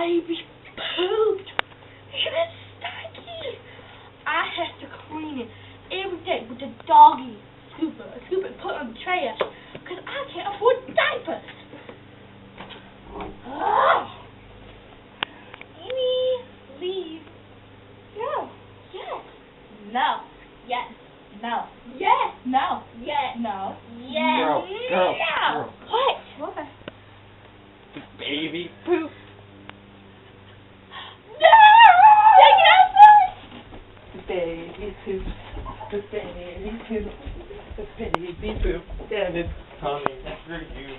baby pooped. It's stanky. I have to clean it every day with the doggy scooper. A scooper and put it on the trash because I can't afford diapers. Amy, leave. No. Yes. No. Yes. No. Yes. No. Yes. No. Yes. Girl. No. What? What? The baby poop. No! Take it outside! The baby poop. The baby poop. The baby poop. Damn it, Tommy, that's for you.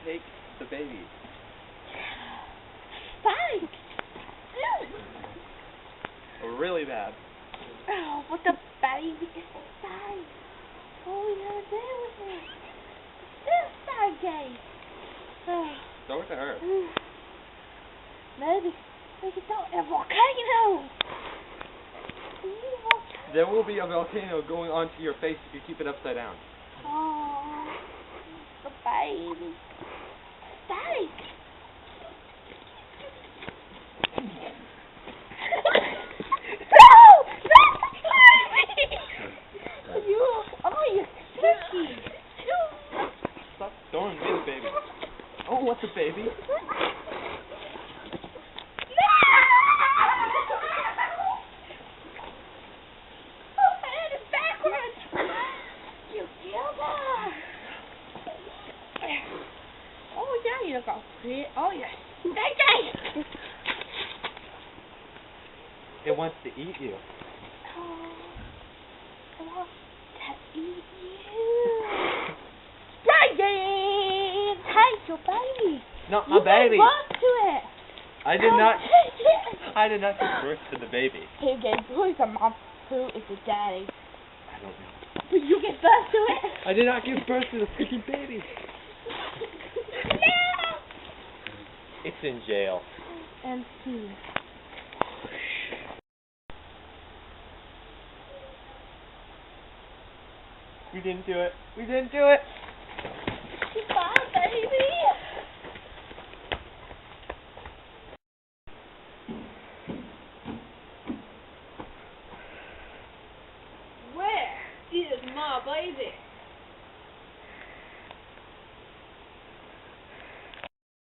Take the baby. Fine. Really bad. Oh, but the baby is fine. What are we gonna do with it? It's still stanky. Go with her. Maybe we could start a volcano. There will be a volcano going onto your face if you keep it upside down. Oh, the baby. Stank. No! That's crazy! You're sticky. Stop throwing me the baby. Oh, what's a baby? Oh, yeah, you got it. Oh, yes. Stinky! It wants to eat you. Oh, it wants to eat you. Brian! Take your baby. Not my baby. You gave birth to it. I did not. Take it. I did not give birth to the baby. Who is the mom? Who is the daddy? I don't know. Did you give birth to it? I did not give birth to the freaking baby. No! It's in jail. And see. We didn't do it. We didn't do it. Goodbye, baby. Where is my baby?